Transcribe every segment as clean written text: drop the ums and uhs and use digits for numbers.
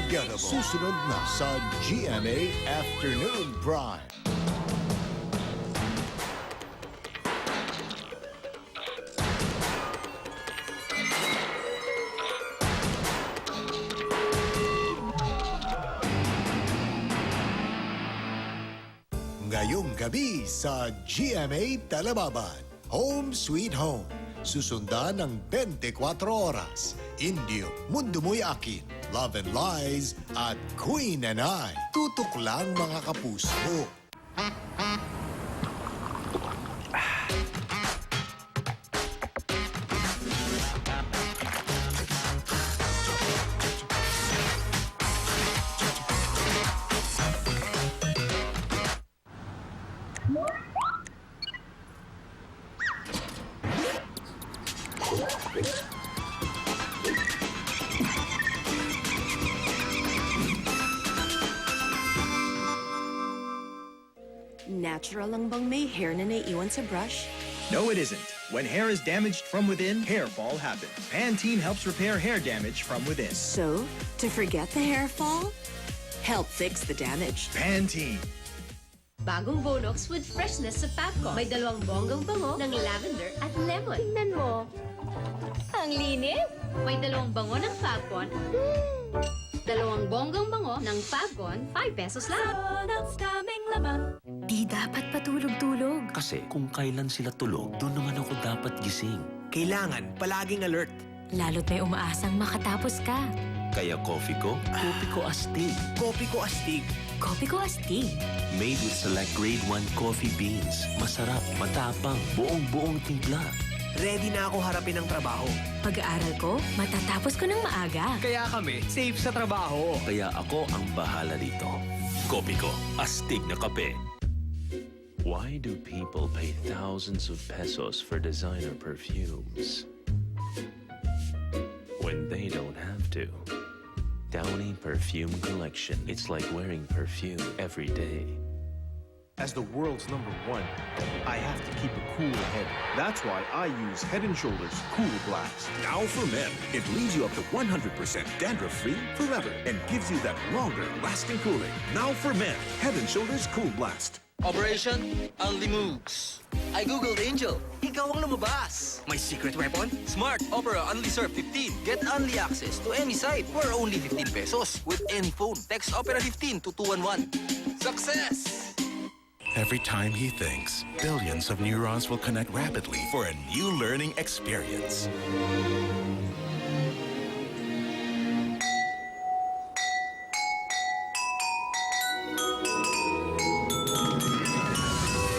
unforgettable. Susunod na sa GMA Afternoon Prime. Ngayong gabi sa GMA Telebaban, Home Sweet Home. Susundan ng 24 oras. Indio, Mundo Mo'y Akin, Love and Lies, at Queen and I. Tutok lang mga kapuso. Natural lang bang may hair na naiiwan sa brush? No, it isn't. When hair is damaged from within, hair fall happens. Pantene helps repair hair damage from within. So, to forget the hair fall, help fix the damage. Pantene. Bagong Bonox with freshness sa Fabcon. May dalawang bonggang bango ng lavender at lemon. Tingnan mo. Ang linis. May dalawang bango ng Fabcon. Dalawang bonggang bango ng Fabcon, 5 pesos lang. Bonox daming laman. Di dapat patulog-tulog. Kasi kung kailan sila tulog, doon naman ako dapat gising. Kailangan palaging alert. Lalo't may umaasang makatapos ka. Kaya coffee ko astig. Kopi ko astig. Kopi ko astig. Made with select grade 1 coffee beans. Masarap, matapang, buong-buong timpla. Ready na ako harapin ang trabaho. Pag-aaral ko, matatapos ko ng maaga. Kaya kami, safe sa trabaho. Kaya ako ang bahala dito. Kopi ko, astig na kape. Why do people pay thousands of pesos for designer perfumes when they don't have to? Downy Perfume Collection. It's like wearing perfume every day. As the world's #1, I have to keep a cool head. That's why I use Head & Shoulders Cool Blast. Now for men, it leaves you up to 100% dandruff-free forever and gives you that longer-lasting cooling. Now for men, Head & Shoulders Cool Blast. Operation Unli Moves. I googled Angel. Ikaw ang lumabas. May secret weapon? Smart Opera Unli Surf 15. Get Unli access to any site for only 15 pesos with any phone. Text Opera 15 to 211. Success! Every time he thinks, billions of neurons will connect rapidly for a new learning experience.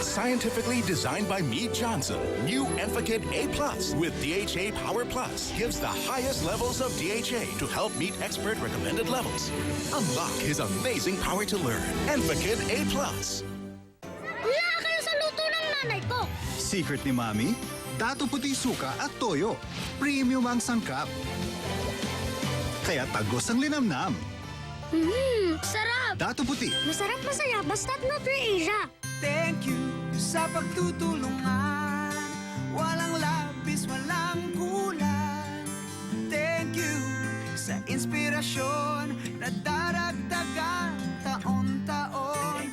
Scientifically designed by Mead Johnson, new Enfakid A+ with DHA Power Plus gives the highest levels of DHA to help meet expert recommended levels. Unlock his amazing power to learn. Enfakid A+. Wala kayo sa luto ng nanay ko! Secret ni Mami, dato puti suka at toyo. Premium ang sangkap. Kaya tagos ang linamnam. Sarap! Dato puti. Masarap masaya basta't Nutri-Asia. Thank you sa pagtutulungan. Walang labis, walang kulang. Thank you sa inspirasyon na daragdagan taon-taon.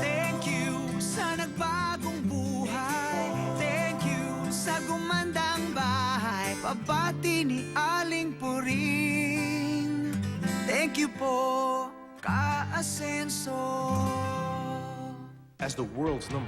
Thank you sa nagbagong buhay. Thank you sa gumandang bahay. Pabati ni Aling Puring. Thank you po, Ka-Asenso. As the world's #1,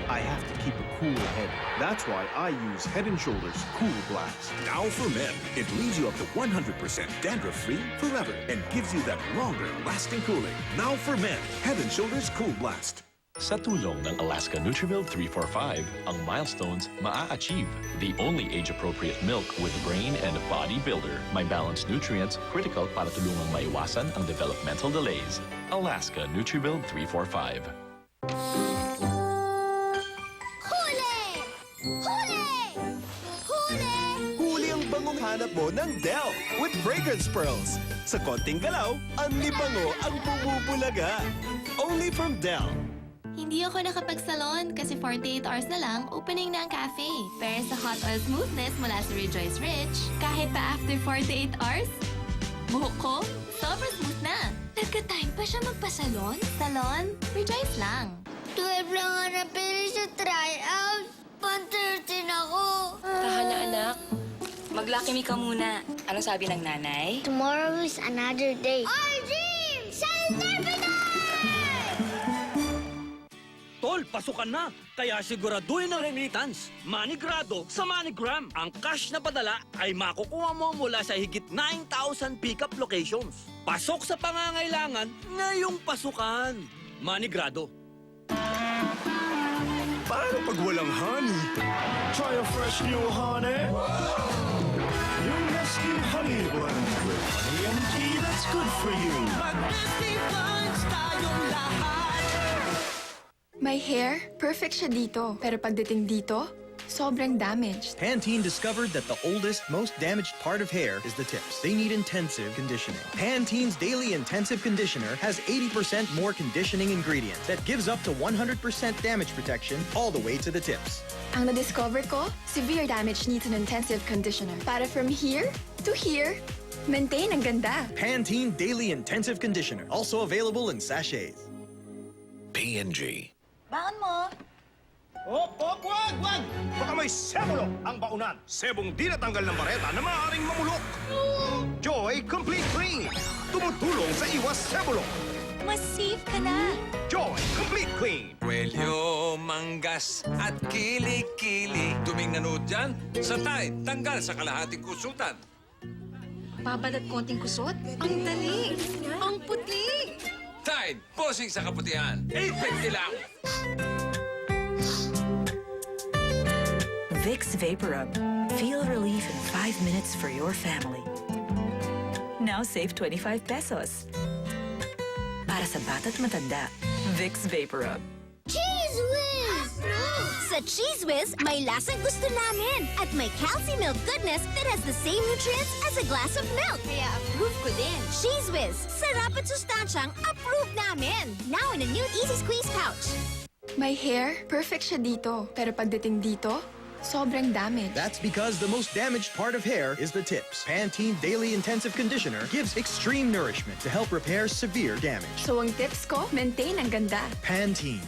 I have to keep a cool head. That's why I use Head & Shoulders Cool Blast. Now for men, it leaves you up to 100% dandruff-free forever and gives you that longer-lasting cooling. Now for men, Head & Shoulders Cool Blast. Sa tulong ng Alaska NutriBuild 345, ang milestones maa-achieve. The only age-appropriate milk with brain and body builder. May balanced nutrients critical para tulungang maiwasan ang developmental delays. Alaska NutriBuild 345. Huli! Huli! Huli! Huli ang bangong hanap mo ng Dell with Fragrance Pearls. Sa konting galaw, anli bango ang bumubulaga. Only from Dell. Hindi ako nakapagsalon kasi 48 hours na lang, opening na ang cafe. Pero sa hot oil smoothness mula sa Rejoice Rich, kahit pa after 48 hours, Buhok ko, sobrang smooth na. Nagka-time pa siya magpasalon? Salon? Rejoice lang. 12 lang nga napili sa tryout. 113 ako. Tahan na, anak. Mag-Lucky Me ka muna. Anong sabi ng nanay? Tomorrow is another day. Our dream shall never die! Tol, pasukan na. Kaya siguraduhin ang remittance. Manigrado sa Manigram. Ang cash na padala ay makukuha mo mula sa higit 9,000 pick-up locations. Pasok sa pangangailangan ngayong pasukan. Manigrado. Paano pag walang honey? Try a fresh new honey. Yung Nestle Honey Blend with honey and tea that's good for you. My hair, perfect siya dito. Pero pagdating dito, sobrang damaged. Pantene discovered that the oldest, most damaged part of hair is the tips. They need intensive conditioning. Pantene's Daily Intensive Conditioner has 80% more conditioning ingredient that gives up to 100% damage protection all the way to the tips. Ang na-discover ko, severe damage needs an intensive conditioner. Para from here to here, maintain ang ganda. Pantene Daily Intensive Conditioner, also available in sachets. P&G. Baon mo. Wag! Baka may sebulok ang baunan. Sebong di natanggal ng bareta na maaaring mamulok. Joy Complete Clean. Tumutulong sa iwas sebulok. Mas safe ka na. Joy Complete Clean. Kwelyo, manggas at kili-kili. Tuming nanood dyan, sa Tide, tanggal sa kalahating kusutan. Babalat konting kusot? Ang dali. Ang puti. Tide, posing sa kaputihan. 850 lang. Vicks VapoRub. Feel relief in 5 minutes for your family. Now save 25 pesos. Para sa bata't matanda, Vicks VapoRub. Cheese Whiz! Sa Cheese Whiz, may lasang gusto namin at may calcium milk goodness that has the same nutrients as a glass of milk. Kaya approve ko din. Cheese Whiz, sarap at sustansyang approve namin. Now in a new Easy Squeeze pouch. My hair, perfect siya dito. Pero pagdating dito, sobrang damaged. That's because the most damaged part of hair is the tips. Pantene Daily Intensive Conditioner gives extreme nourishment to help repair severe damage. So ang tips ko, maintain ang ganda. Pantene,